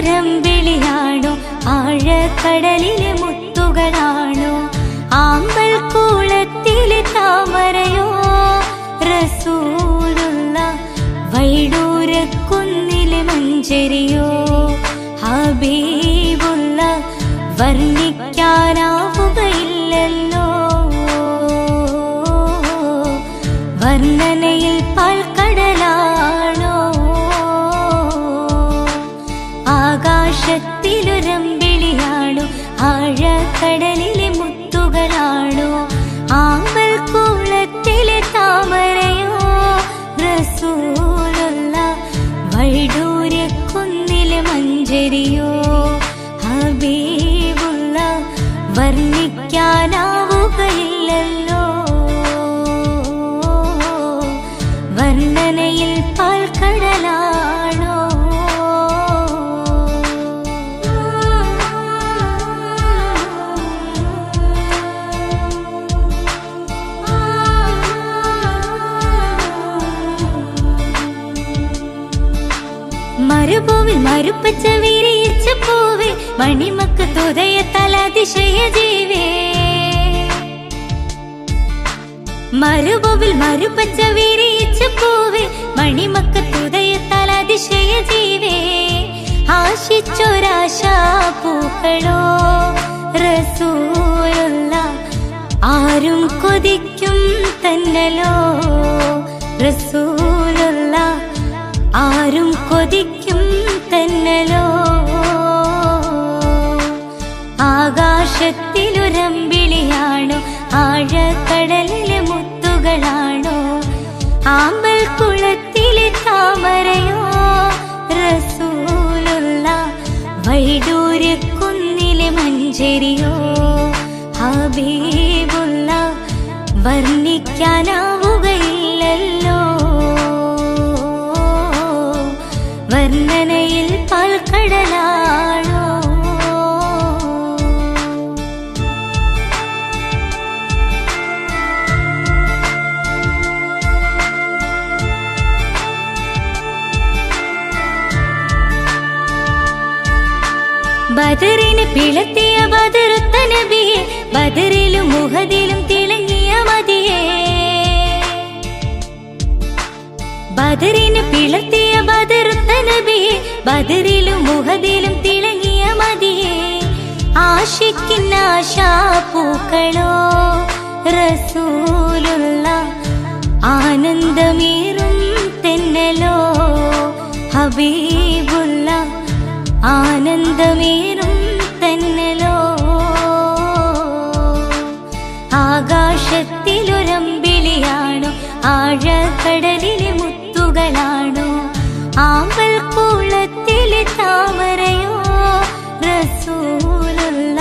ആകാശത്തിലൊരമ്പിളിയാണോ ആഴക്കടലിലെ മുത്തുകളാണോ ആമ്പൽ കൂളത്തിലെ താമരയോ റസൂലുള്ള വൈഡൂരക്കുന്നിലെ മഞ്ചരിയോ ഹബീബുള്ള വർണ്ണിക്കാനാവുകയില്ലല്ലോ വർണ്ണനയിൽ പാൽക്കടലാണോ ആകാശത്തിലൊരമ്പിളിയാണോ ആഴക്കടലിലെ മുത്തുകളാണോ ആമ്പൽ കൂളത്തിലെ താമരയോ റസൂലുള്ള വൈഡൂര്യക്കുന്നിലെ മഞ്ചരിയോ ഹബീബുള്ള വർണ്ണിക്കാനാവുകയില്ലല്ലോ വർണ്ണനയിൽ പാൽക്കടലാണോ മരുഭൂവിൽ മരുപ്പച്ച വിരിയിച്ച പൂവേ മണിമക്ക് തുതയത്താൽ അതിശയ ജീവേ മരുഭൂവിൽ മരുപ്പച്ച വിരിയിച്ച പൂവേ മണിമക്ക് തുതയത്താൽ അതിശയ ജീവേ ആശിച്ചൊരാശാ പൂക്കളോ റസൂലുള്ള ആരും കൊതിക്കും തന്നലോ റസൂലുള്ള ആരും കൊതിക്കും തന്നലോ ആകാശത്തിലൊരമ്പിളിയാണോ ആഴക്കടലിലെ മുത്തുകളാണോ ആമ്പൽ കുളത്തിലെ താമരയോ റസൂലുള്ള വൈഡൂര്യക്കുന്നിലെ മഞ്ചരിയോ ഹബീബുള്ള വർണ്ണിക്കാനാവുകയില്ലല്ലോ വർണ്ണനയിൽ പാൽക്കടലാണോ ബദറിനെ പിളർത്തിയ ബദറുത്ത നബിയെ ബദറിലും മുഹദിലും തിളങ്ങിയ മതിയെ ബദറിനെ പിളർത്തിയ ബദറുത്ത നബിയെ ബദറിലും മുഹദിലും തിളങ്ങിയ മതിയെ ആശിക്കുന്ന ആശാപൂക്കളോ റസൂലുള്ള ആനന്ദമേറും തെന്നലോ ഹബീബുള്ള ആനന്ദമേറും തെന്നലോ ആകാശത്തിലൊരമ്പിളിയാണോ ആഴക്കടലിലെ മുത്തുകളാണോ ആമ്പൽ കൂളത്തിലെ താമരയോ റസൂലുള്ള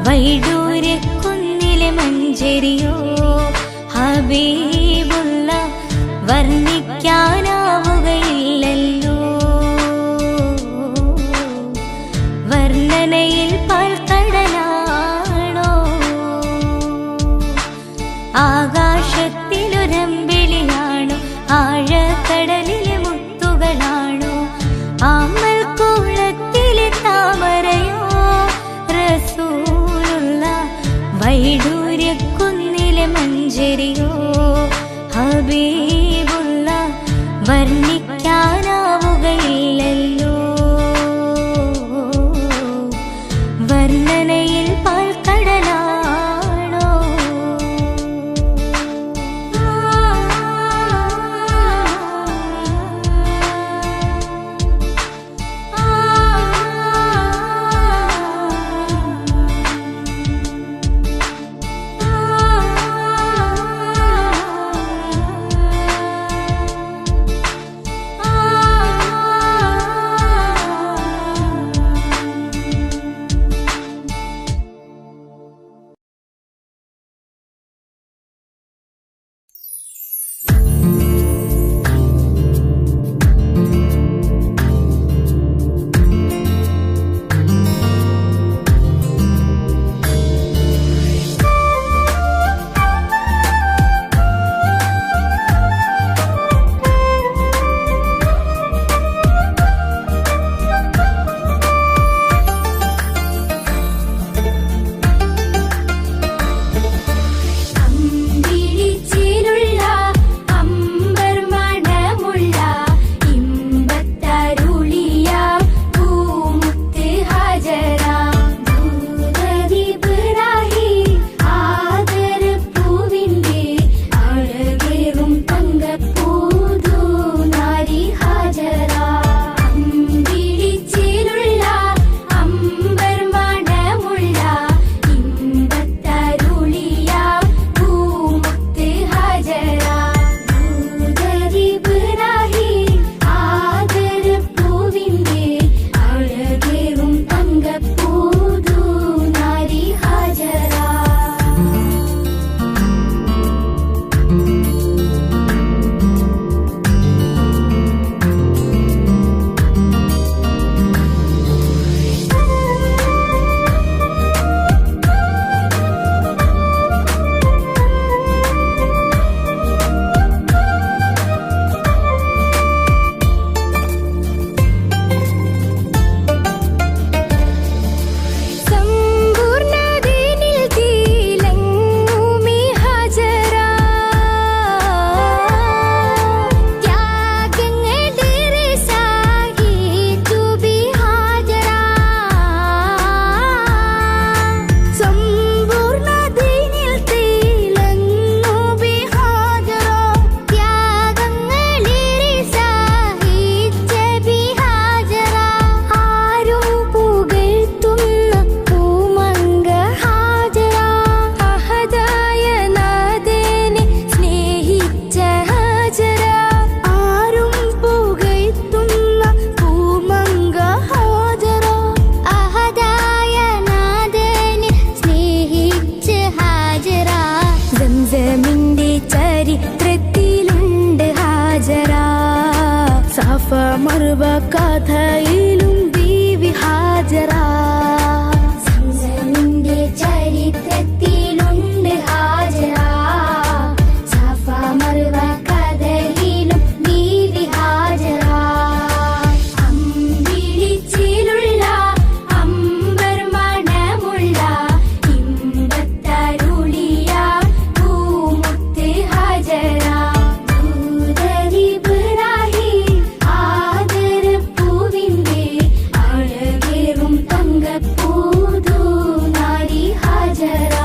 വൈഡൂര്യക്കുന്നിലെ മഞ്ചരിയോ ഹബീബുള്ള വർണ്ണിക്കാനാവുകയില്ലല്ലോ വർണ്ണനയിൽ പാൽക്കടലാണോ ആകാശത്തിലൊരമ്പിളിയാണോ ആഴക്കടലിലെ മുത്തുകളാണോ ആമ്പൽ കൂളത്തിലെ താമരയോ റസൂലുള്ള വൈഡൂര്യക്കുന്നിലെ മഞ്ചരിയോ ഹബീബുള്ള മറുവ കഥയിലും ബീവി ഹാജറ. സംസമിന്റെ ചരിത്രത്തിലുണ്ട് ഹാജറ. സഫ മറുവ കഥയിലും ബീവി ഹാജറ. അമ്പിളിച്ചിലുള്ള അമ്പർ മണമുള്ള ഇമ്പത്തരുളിയ പൂമുത്ത് ഹാജറ. ദൂതരിബ്രാഹിം ആദരപ്പൂവിന്റെ അഴകേറും തങ്കപ്പൂതു നാരി ഹാജറ.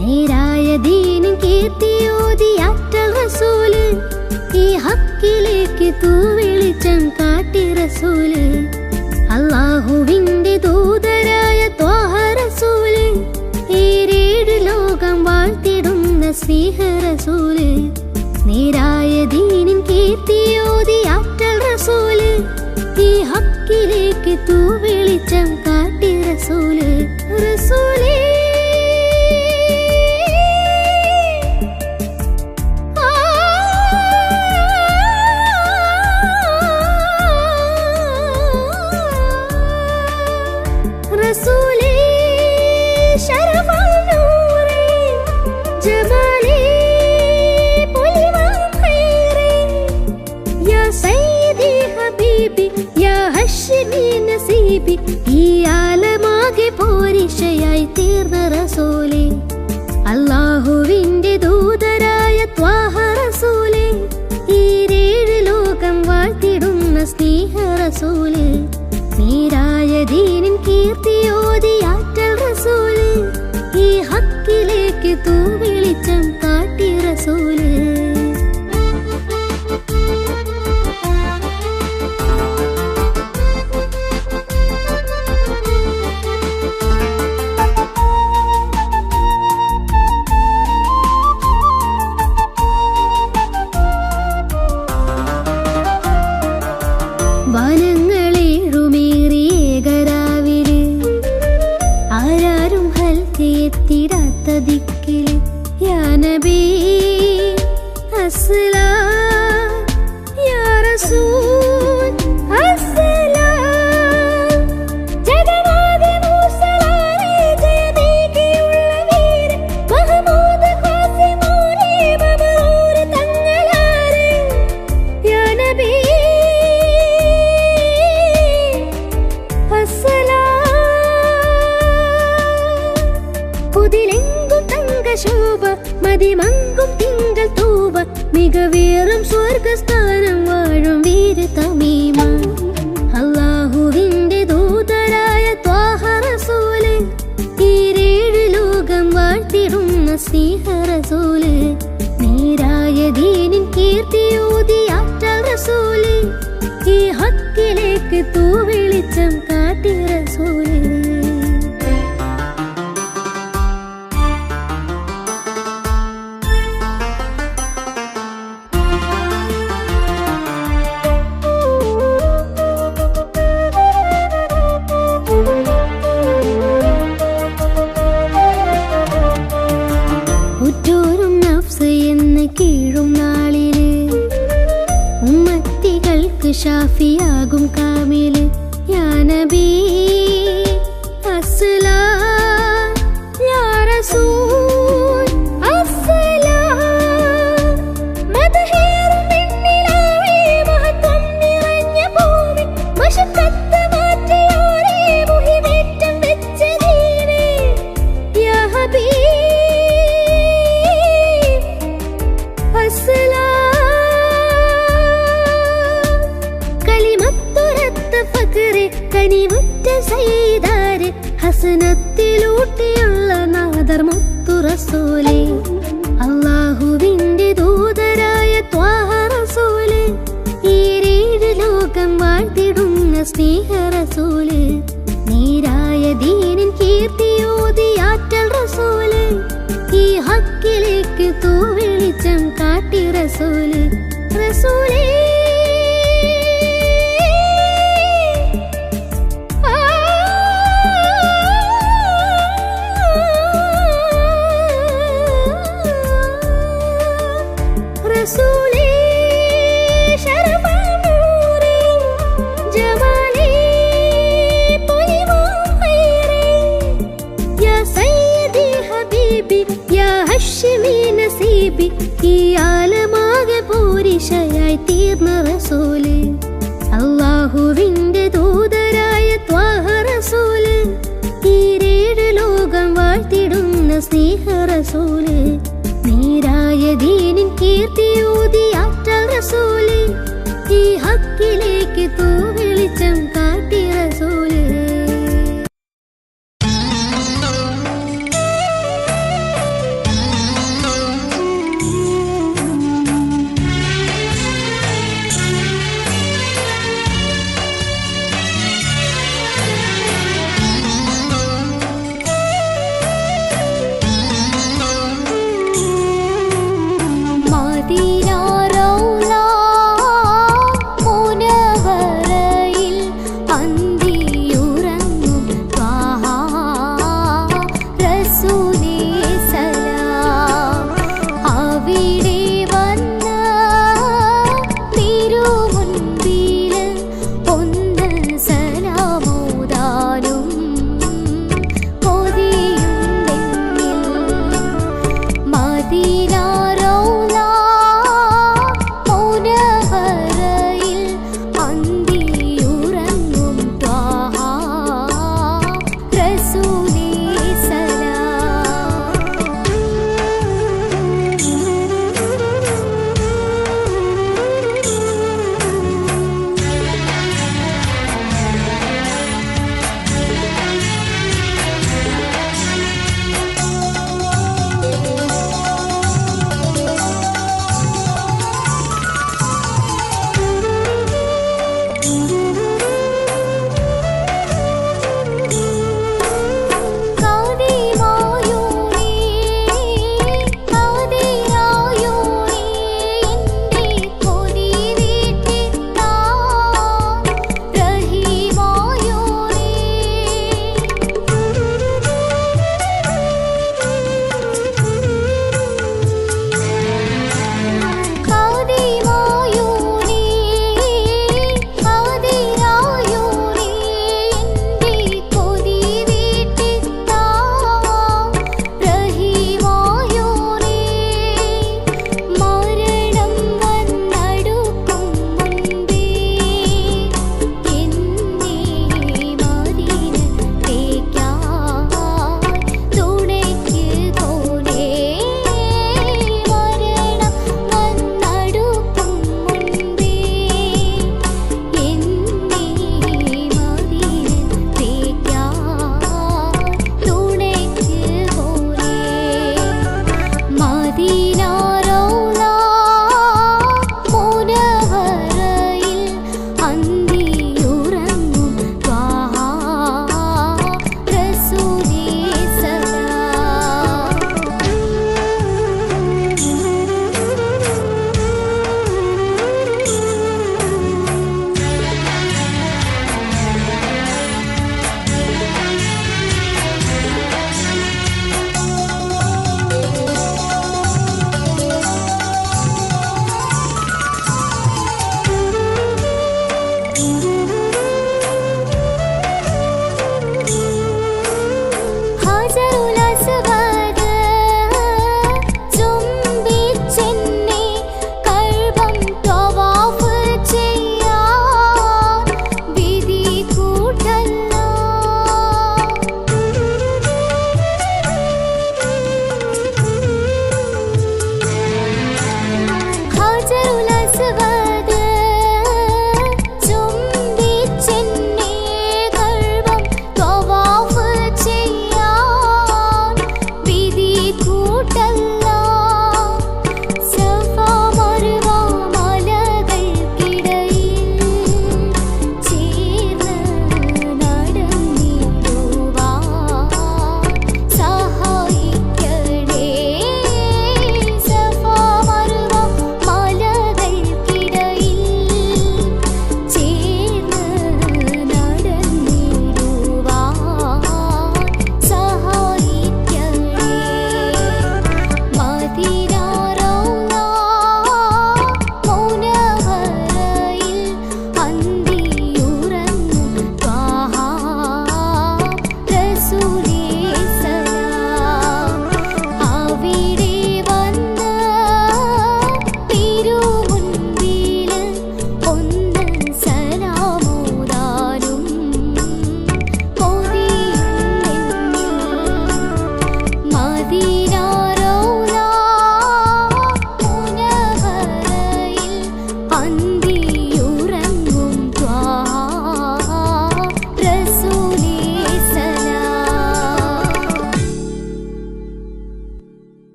നേരായ ദീനിൻ കീർത്തിയോതിയാറ്റൽ റസൂല്, ഈ ഹക്കിലേക്ക് തൂവെളിച്ചം കാട്ടി റസൂല്. അല്ലാഹുവിന്റെ ദൂതരായ ത്വാഹ റസൂല്, ഈരേഴ് ലോകം വാഴ്ത്തിടുന്ന സ്നേഹ റസൂല്. നേരായ ദീനിൻ കീർത്തിയോതിയാറ്റൽ റസൂല്, ഈ ഹക്കിലേക്ക് തൂവെളിച്ചം കാട്ടി റസൂല്. റസൂലേ റസൂലേ ശരഫൽ നൂറേ ജമാലേ പൊലിവാൻ ഖൈറേ, യാ സയ്യിദി ഹബീബി യാ ഹശ്മി നസീബി, ഈ ആലമാകെ പോരിഷയായി തീർന്ന റസൂലേ. അല്ലാഹുവിന്റെ ദൂതരായ ത്വാഹ റസൂലേ, ഈരേഴ് ലോകം വാഴ്ത്തിടുന്ന സ്നേഹ റസൂല്. നേരായ ദീനിൻ കീർത്തിയോതിയാറ്റൽ റസൂല്, ഈ ഹക്കിലേക്ക് തൂവെളിച്ചം കാട്ടി റസൂല്. വനങ്ങളേഴുമേറിയേകരാവില്, ആരാരും ഹൽക്കെത്തിടാത്ത ദിക്കില്, യാ നബി അസ്സലാം യാ റസൂൽ അസ്സലാം. ജഗന്നാഥ മൂസലാലേ ജയമേകിയുള്ള വീര, മഹമൂദ് ഖാസിമൂലേ മബ്റൂർ തങ്ങളാരേ, യാ നബി പുതിലെങ്കും തങ്കശോഭ മതിമങ്കും തിങ്കൾ തൂവ, മികവേറും സ്വർഗസ്ഥാനം വാഴും വീര തമീമ. അല്ലാഹുവിന്റെ ദൂതരായ ത്വാഹ റസൂല്, ഈരേഴ് ലോകം വാഴ്ത്തിടുന്ന സ്നേഹ റസൂല്. നേരായ ദീനിൻ കീർത്തിയോതിയാറ്റൽ റസൂല്, ഈ ഹക്കിലേക്ക് തൂവെളിച്ചം കാട്ടി റസൂല്. ഉറ്റോരും നഫ്സ് എന്ന് കീഴും നാളില്, ഉമ്മത്തികൾക്ക് ഷാഫിയാകും കാമില്, യാ നബി അസ്സലാം യാ റസൂൽ അസ്സലാം. മദഹേറും പെണ്ണിലാവേ മഹത്വം നിറഞ്ഞ ഭൂമി, മശക്കത്ത് മാറ്റിയോരേ മുഹിമേറ്റം വെച്ച ദീനേ, യാ ഹബീബ് കലിമത്തുരത്ത ഫഖ്റെ കനിവുറ്റ സയ്യിദാരെ, ഹസനത്തിലൂട്ടിയുള്ള നാദർ മുത്തു റസൂലേ. അല്ലാഹുവിന്റെ ദൂതരായ ത്വാഹ റസൂല്, ഈരേഴ് ലോകം വാഴ്ത്തിടുന്ന സ്നേഹ റസൂല്. നേരായ ദീനിൻ കീർത്തിയോതിയാറ്റൽ റസൂല്, ഈ ഹക്കിലേക്ക് തൂവെളിച്ചം കാട്ടി റസൂല്. റസൂലേ റസൂലേ ശരഫൽ നൂറേ ജമാലേ പൊലിവാൻ ഖൈറേ, യാ സയ്യിദി ഹബീബി യാ ഹശ്മി നസീബി, ഈ ആലമാകെ പോരിഷയായി തീർന്ന റസൂല്. അല്ലാഹുവിന്റെ ദൂതരായ ത്വാഹ റസൂല്, ഈരേഴ് ലോകം വാഴ്ത്തിടുന്ന സ്നേഹ റസൂല്. നേരായ ദീനിൻ കീർത്തിയോതിയാറ്റൽ റസൂല്, ഈ ഹക്കിലേക്ക് തൂവെളിച്ചം കാട്ടി റസൂല്.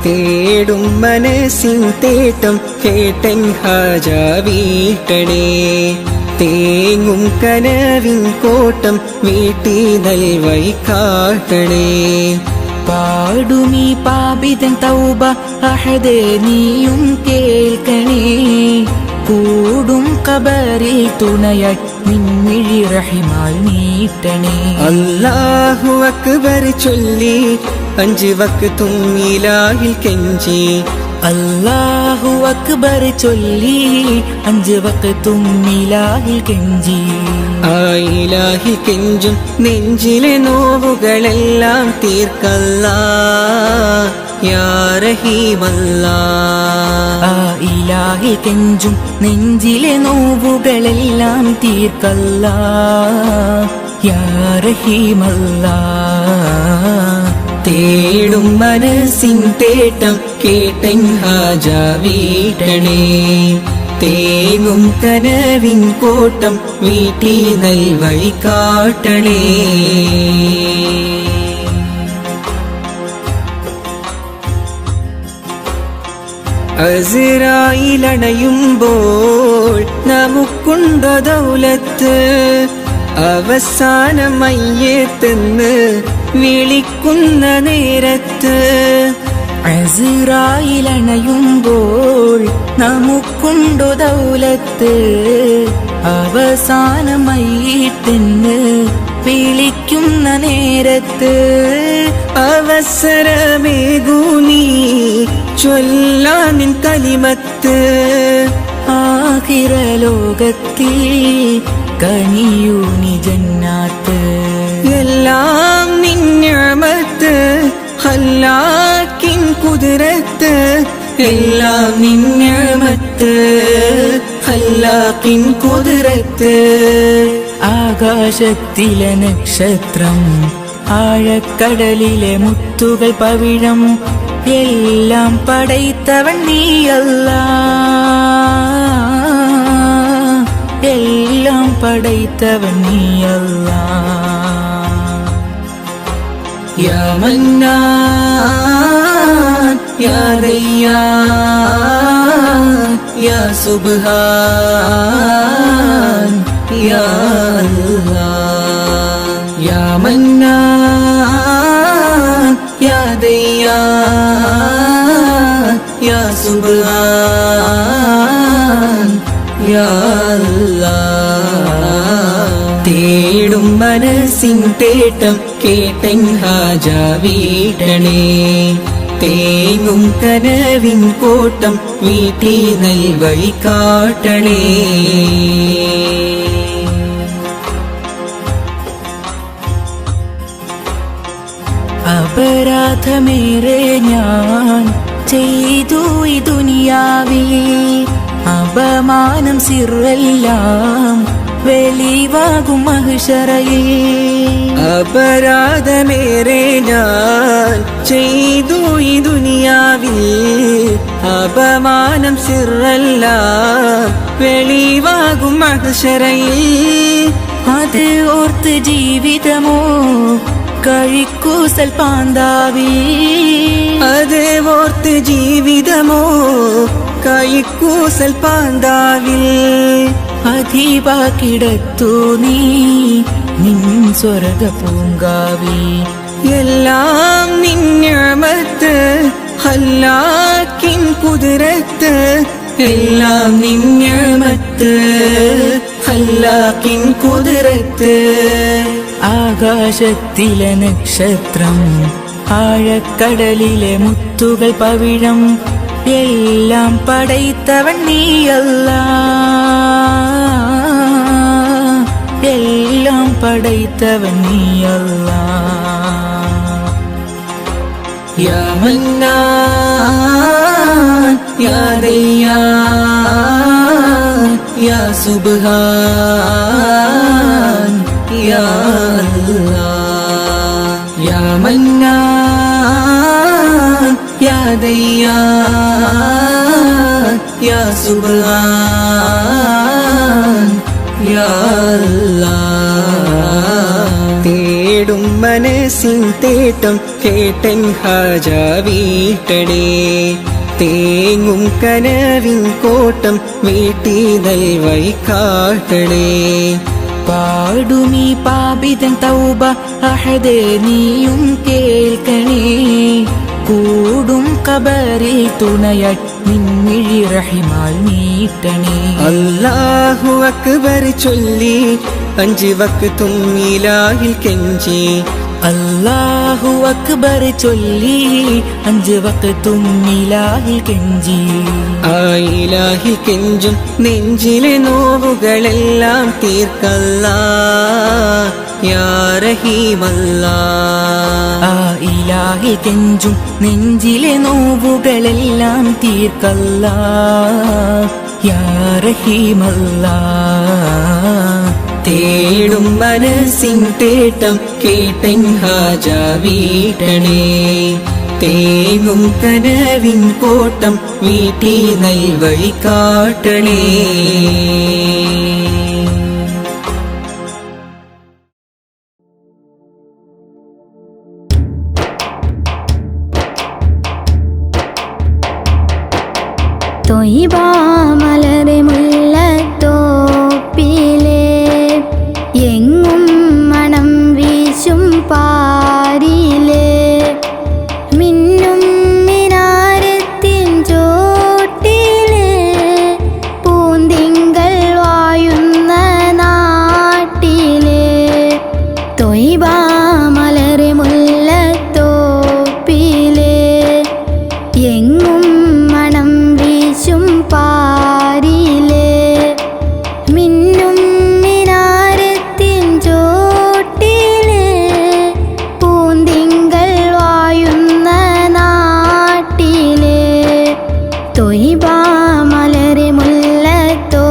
തേടും മനസ്സിൻ തേട്ടം കേട്ടൻ ഹാജ വീട്ടണേ. തേങ്ങും കനവിൻ കോട്ടം വീട്ടി നൽവൈ കാട്ടണേ. പാടുമീ പാപിതൻ തൗബ അഹദേ നീയും കേൾക്കണേ. കൂടും കബറിൽ തുണയായി നിൻമിഴി റഹിമാൽ നീട്ടണേ. അല്ലാഹു അക്ബർ ചൊല്ലി 5 വക്തും ഇലാഹിൽ കെഞ്ചി. അല്ലാഹു അക്ബർ ചൊല്ലി 5 വക്തും ഇലാഹിൽ കെഞ്ചി. ഇലാഹിൽ കെഞ്ചും നെഞ്ചിലെ നോവുകളെല്ലാം തീർക്കല്ലാ യാ റഹീമല്ലാ. ആ ഇലാഹി കെഞ്ചും നെഞ്ചിലെ നോവുകളെല്ലാം തീർക്കല്ലാ യാ റഹീമല്ലാ. തേടും മനസ്സിൻ തേട്ടം കേട്ടൻ ഹാജ വീട്ടണേ. തേങ്ങും കനവിൻ കോട്ടം വീട്ടി നൽവഴി കാട്ടണേ. അസ്റായിലണയുമ്പോൾ നമുക്കുണ്ടോ ദൗലത്ത്, അവസാനം മയ്യത്തെന്ന് വിളിക്കുന്ന നേരത്ത്. അസ്റായിലണയുമ്പോൾ നമുക്കുണ്ടോ ദൗലത്ത്, അവസാനമായിട്ടെന്ന് വിളിക്കുന്ന നേരത്ത്. അവസരമേകൂ നീ ചൊല്ലാനിൻ കലിമത്ത്. ആഖിറലോകത്തിൽ കനിയൂ നീ ജന്നാത്ത്. എല്ലാം നിൻ നിഅമത്ത് ഖല്ലാക്കിൻ കുദ്റത്ത്. എല്ലാം നിൻ നിഅമത്ത് ഖല്ലാക്കിൻ കുദ്റത്ത്. ആകാശത്തിലെ നക്ഷത്രം, ആഴക്കടലിലെ മുത്തുകൾ പവിഴം, എല്ലാം പടൈത്തവൻ നീയല്ലാ, എല്ലാം പടൈത്തവൻ നീയല്ലാ. യാ മന്നാൻ യാ ദയ്യാൻ യാ സുബ്ഹാൻ യാ അല്ലാഹ്. യാ മന്നാൻ യാ ദയ്യാൻ യാ സുബ്ഹാൻ യാ അല്ലാഹ്. തേടും മനസ്സിൻ തേട്ടം കേട്ടൻ ഹാജ വീട്ടണേ. തേങ്ങും കനവിൻ കോട്ടം വീട്ടി നൽവഴി കാട്ടണേ. അപരാധമേറെ ഞാൻ ചെയ്തു ഈ ദുനിയാവിൽ, അപമാനം സിറെല്ലാം വെളിവാകും മഹ്ശറയിൽ. അപരാധമേറെ ഞാൻ ചെയ്തു ഈ ദുനിയാവിൽ, അപമാനം സിറെല്ലാം വെളിവാകും മഹ്ശറയിൽ. അത് ഓർത്ത് ജീവിതമോ കഴിക്കൂസൽ പാന്താവി, അത് ഓർത്ത് ജീവിതമോ കഴിക്കൂസൽ പാന്താവിൽ. അധീവാക്കിടത്തു നീ നിൻ സ്വർഗ പൂങ്കാവി. എല്ലാം നിൻ നിഅമത്ത് ഖല്ലാക്കിൻ കുദ്റത്ത്. എല്ലാം നിൻ നിഅമത്ത് ഖല്ലാക്കിൻ കുദ്റത്ത്. ആകാശത്തിലെ നക്ഷത്രം, ആഴക്കടലിലെ മുത്തുകൾ പവിഴം, എല്ലാം പടൈത്തവൻ നീയല്ലാ, എല്ലാം പടൈത്തവൻ നീയല്ലാ. യാ മന്നാൻ യാ ദയ്യാൻ യാ സുബ്ഹാൻ യാ അല്ലാഹ്. യാ മന്നാൻ യാ ദയ്യാൻ യാ സുബ്ഹാൻ യാ അല്ലാഹ്. തേടും മനസ്സിൻ തേട്ടം കേട്ടൻ ഹാജ വീട്ടണേ. തേങ്ങും കനവിൻ കോട്ടം വീട്ടി നൽവഴി കാട്ടണേ. പാടുമീ പാപിതൻ തൗബ അഹദേ നീയും കേൾക്കണേ. കൂടും കബറിൽ തുണയായി നിൻമിഴി റഹിമാൽ നീട്ടണേ. അല്ലാഹു അക്ബർ ചൊല്ലി 5 വക്തും ഇലാഹിൽ കെഞ്ചി. അല്ലാഹു അക്ബർ ചൊല്ലി 5 വക്തും ഇലാഹിൽ കെഞ്ചി. ആ ഇലാഹിൽ കെഞ്ചും നെഞ്ചിലെ നോവുകളെല്ലാം തീർക്കല്ലാ റഹീമല്ലാ. ആ ഇലാഹി കെഞ്ചും നെഞ്ചിലെ നോവുകളെല്ലാം തീർക്കല്ലാ യാ റഹീമല്ലാ. തേടും മനസ്സിൻ തേട്ടം കേട്ടൻ ഹാജ വീട്ടണേ. തേങ്ങും കനവിൻ കോട്ടം വീട്ടി നൽവഴി കാട്ടണേ. തൊയ്ബാ മലരെ മുല്ലത്തോപ്പിലെ എങ്ങും മണം വീശും പാരിലെ മിന്നും മിനാരത്തിൻ ചോട്ടിലെ പൂന്തിങ്കൾ വായുന്ന നാട്ടിലെ തൊയ്ബാ മലരെ മുല്ലത്തോപ്പിലെ എങ്ങും മണം വീശും പാരിലെ മിന്നും മിനാരത്തിൻ ചോട്ടിലെ പൂന്തിങ്കൾ വായുന്ന നാട്ടിലെ തൊയ്ബാ മലരെ മുല്ലത്തോപ്പിലെ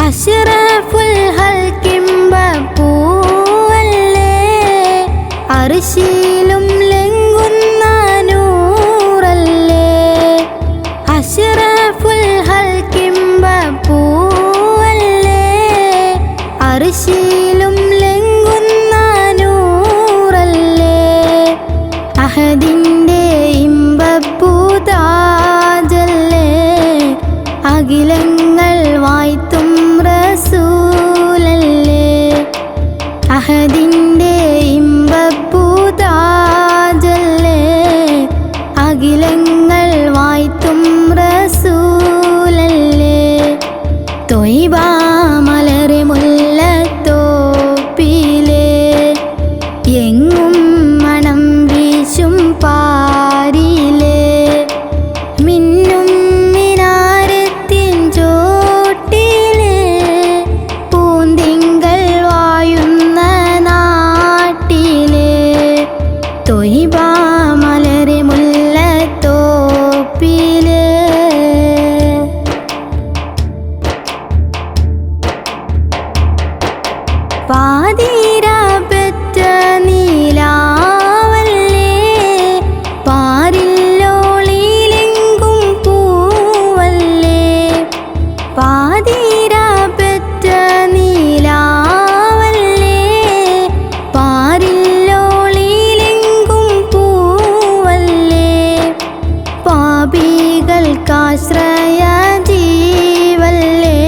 അഷ്റഫുൽ ഹൽക്കിംബ പൂവല്ലേ അർശിലും ലംഘുന്ന നൂറല്ലേ. അഷ്റഫുൽ ഹൽക്കിംബ പൂവല്ലേ അർശിലും ലംഘുന്ന നൂറല്ലേ. അഹദിന്റെ ഇമ്പപ്പൂതാജല്ലേ അഖിലങ്ങൾ വായ്ത്തും റസൂലല്ലേ. അഹദിന്റെ ഇമ്പപ്പൂതാജല്ലേ അഖിലങ്ങൾ വായ്ത്തും റസൂലല്ലേ. തൊയ്ബാ മലരെ മുല്ലത്തോപ്പിലെ എങ്ങും മണം വീശും പാരിലെ മിന്നും മിനാരത്തിൻ ചോട്ടിലെ പൂന്തിങ്കൾ വായുന്ന നാട്ടിലെ തൊയ്ബാ മലരെ മുല്ലത്തോപ്പിലെ പാതിര പെറ്റ നീലാവല്ലേ പാരില്ലോളിലെങ്കും പൂവല്ലേ. പാതിര പെറ്റ നീലാവല്ലേ പാരില്ലോളിലെങ്കും പൂവല്ലേ. പാപികൾക്കാശ്രയ ജീവല്ലേ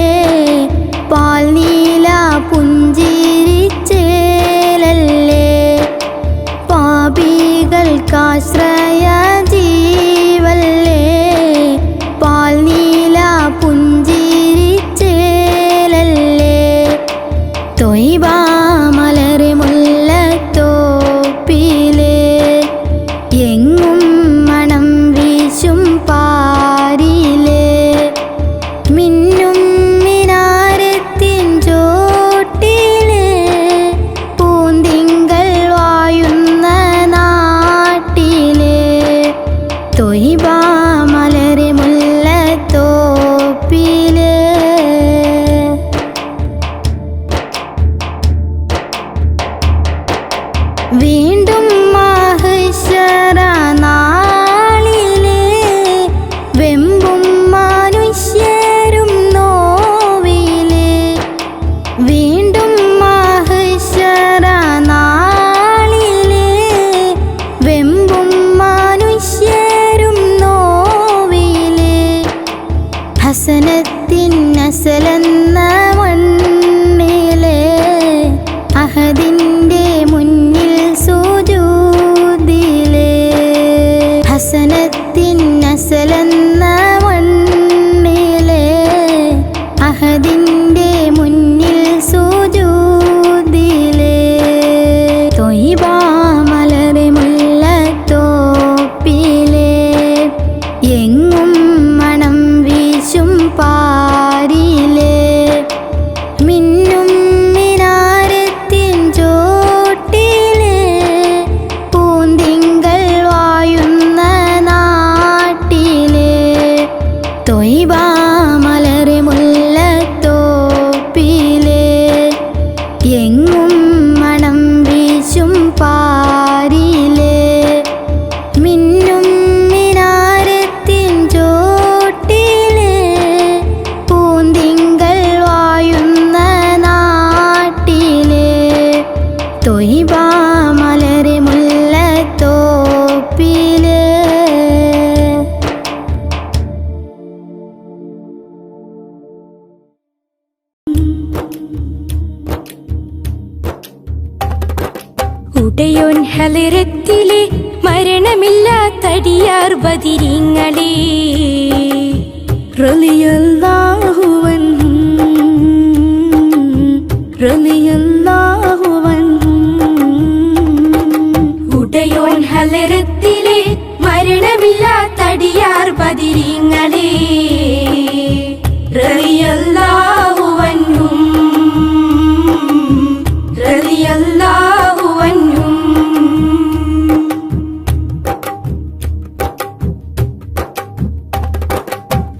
പാൽനീല പുഞ്ചിരിച്ചേലല്ലേ. പാപികൾക്കാശ്രയ ജീവല്ലേ പാൽനീല പുഞ്ചിരിച്ചേലല്ലേ. തൊയ്ബാ മലരെ മുല്ലത്തോപ്പിലെ എങ്ങും മണം വീശും പാരിലെ മിന്നും മിനാരത്തിൻ ചോട്ടിലെ പൂന്തിങ്കൾ വായുന്ന നാട്ടിലെ തൊയ്ബാ മലരെ മുല്ലത്തോപ്പിലെ. വീണ്ടും മഹ്ശറ നാളിലെ വെമ്പും മനുഷ്യരും നോവിലെ. വീണ്ടും മഹ്ശറ നാളിലെ വെമ്പും മനുഷ്യരും നോവിലെ. ഹസനത്തിൻ അസലെന്ന മണ്ണിലെ അഹദിന്റെ മുന്നിൽ സുജൂദിലെ. ഹസനത്തിൻ അസലെന്ന മണ്ണിലെ അഹദിന്റെ മുന്നിൽ സുജൂദിലെ. തൊയ്ബാ മലരെ മുല്ലത്തോപ്പിലെ എങ്ങും മണം വീശും ഹലറത്തിലെ മരണമില്ലാത്തടിയാർ ബദിരീങ്ങളെ റളിയല്ലാഹു അൻഹും റളിയല്ലാഹു അൻഹും ഉടയോൻ ഹലറത്തിലെ മരണമില്ലാത്തടിയാർ ബദിരീങ്ങളെ റളിയല്ലാഹു അൻഹും റളിയല്ലാഹു അൻഹും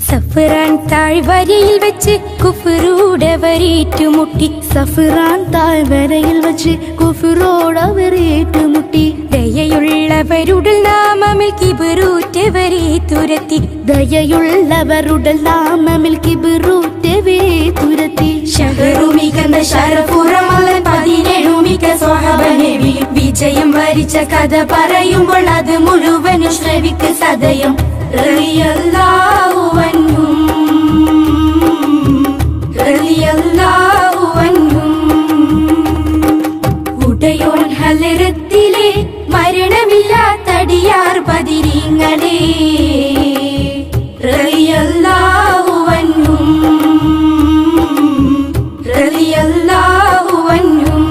സഫറാൻ താഴ്വരയിൽ വെച്ച് കുഫറോടവരേറ്റുമുട്ടി സഫറാൻ താഴ്വരയിൽ വെച്ച് കുഫറോടവരേറ്റുമുട്ടി ദയയുള്ളവരുടെ നാമമിൽ കിബറൂറ്റവരെ തുരത്തി ദയയുള്ളവരുടെ നാമമിൽ കിബറൂറ്റവരെ തുരത്തി ഷഹറുമികന്ന ശരഫുറമല്ലൻ 17 മിക സ്വഹബനബിയും വിജയം വരിച്ച കഥ പറയുമ്പോൾ അത് മുഴുവനും ശ്രവിക്ക് സദയം റളിയല്ലാഹു അൻഹും റളിയല്ലാഹു അൻഹും ഉടയോൻ ഹലറത്തിലെ മരണമില്ലാത്തടിയാർ ബദിരീങ്ങളെ റളിയല്ലാഹു അൻഹും റളിയല്ലാഹു അൻഹും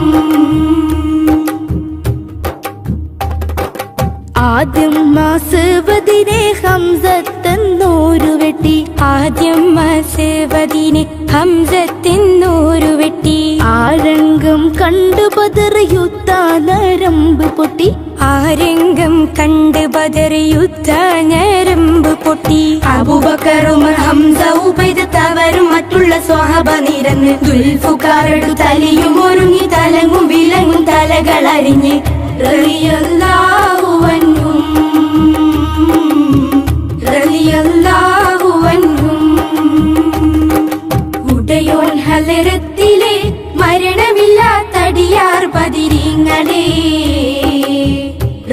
ആദ്യം മാസവദിനെ ഹംസത്തെന്നോരു വെട്ടി ആദ്യം മാസവദിനെ ഹംസത്തെന്നോരു വെട്ടി ആരംഗം കണ്ടു ബദർ പൊട്ടി ആരംഗം കണ്ട് ബദർ യുദ്ധ ഞരമ്പ് പൊട്ടി അബൂബക്കറും ഹംസ ഉബൈദ തവരും മറ്റുള്ള സ്വഹബ നിരന്ന് ദുൽഫുകാരടു തലയും ഒരുങ്ങി തലങ്ങും വിലങ്ങും തലകൾ അരിഞ്ഞ് റളിയല്ലാഹു അൻഹും റളിയല്ലാഹു അൻഹും ഉടയോൻ ഹലറത്തിലെ മരണമില്ലാത്തടിയാർ ബദിരീങ്ങളെ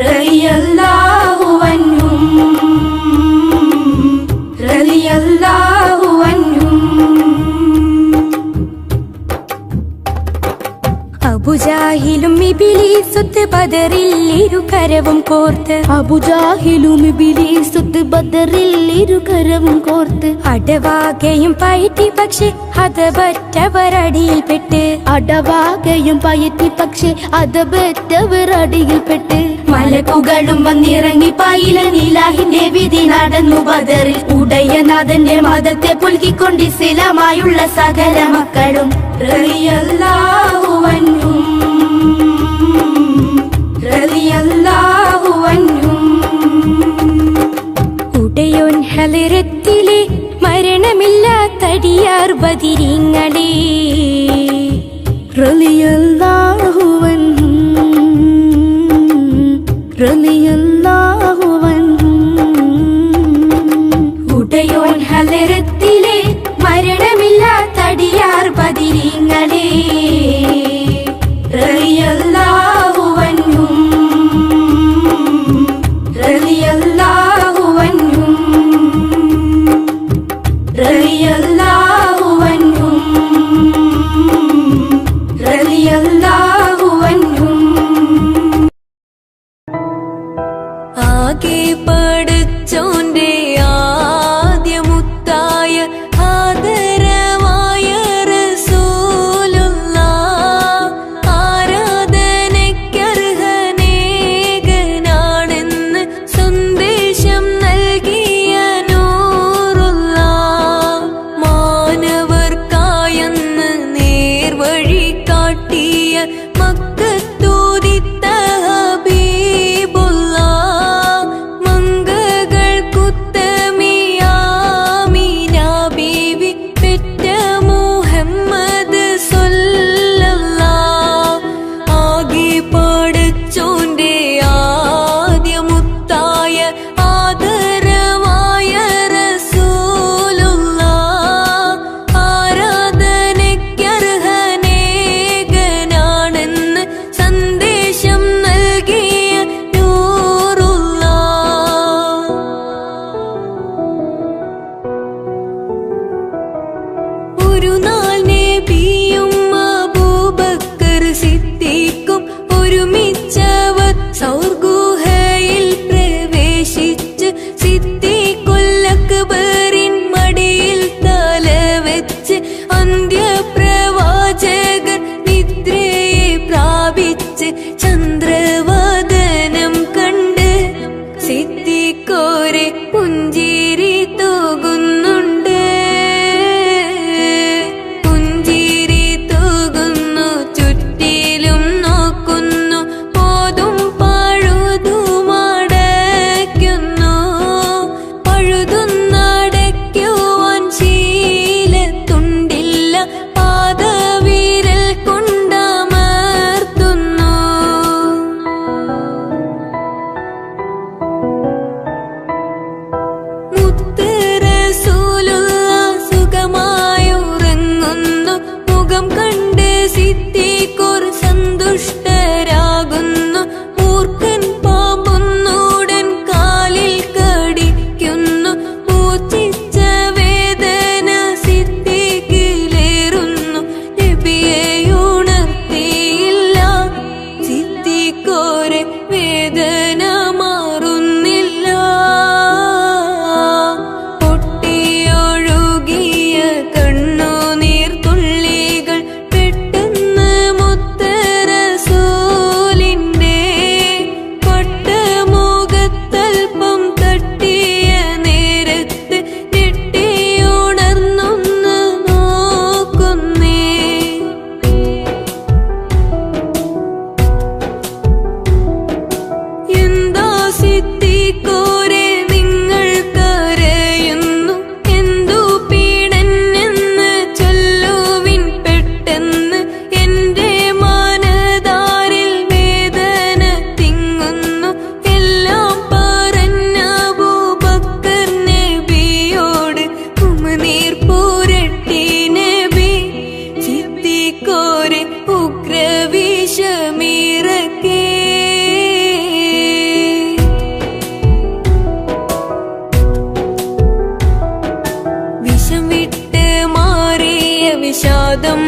റളിയല്ലാഹു അൻഹും റളിയല്ലാഹു അൻഹും അബുജാഹിലും ഇബ്ലീസുത്ത് ബദറിൽ ഇരുകരവും കോർത്ത് അബുജാഹിലും ഇബ്ലീസുത്ത് ബദറിൽ ഇരുകരവും കോർത്ത് അടവാകയും പയറ്റി പക്ഷെ ഹതബറ്റവരടിയിൽപ്പെട്ട് അടവാകയും പയറ്റി പക്ഷെ അതബറ്റവരടിയിൽപ്പെട്ട് മലക്കുകളും വന്നിറങ്ങി പായില നീലാഹിന്റെ വിധി നടന്നു ബദറിൽ ഉടയനാഥന്റെ മതത്തെ പുൽകിക്കൊണ്ട് ഇസ്ലാമായുള്ള സകല മക്കളും റളിയല്ലാഹു അൻഹും റളിയല്ലാഹു അൻഹും ഉടയോൻ ഹലറത്തിലെ മരണമില്ലാത്തടിയാർ ബദിരീങ്ങളെ റളിയല്ലാഹു അൻഹും റളിയല്ലാഹു അൻഹും ഉടയോൻ ഹലറത്തിലെ മരണമില്ലാത്തടിയാർ ബദിരീങ്ങളെ റളിയല്ലാഹു അൻഹും റളിയല്ലാഹു അൻഹും റളിയല്ലാഹു അൻഹും റളിയല്ലാഹു അൻഹും ആകെ പഠിച്ചോന്റെ ആദ്യമുത്തായ ആദരമായ റസൂലുള്ളാഹ് ആരാധനയ്ക്കർഹനേകനാണെന്ന് സന്ദേശം നൽകിയ നൂറുള്ളാഹ് മാനവർക്കായെന്ന് നേർവഴി കാട്ടിയ മക്കത്തൂതിത്ത ഹബീബുള്ളാഹ് മംഗകൾ കുത്തമിയാമീന ബീവി പെറ്റ മുഹമ്മദ് സ്വല്ലല്ലാഹ് ആകെ പഠിച്ചോന്റെ ആദ്യമുത്തായ ആദരമായ റസൂലുള്ളാഹ് ആരാധനയ്ക്കർഹനേകനാണെന്ന് സന്ദേശം നൽകിയ നൂറുള്ളാഹ് ഒരു നാൾ നബിയും അബൂബക്കർ സിദ്ദീഖും ഒരുമിച്ചവർ സൗ നാദം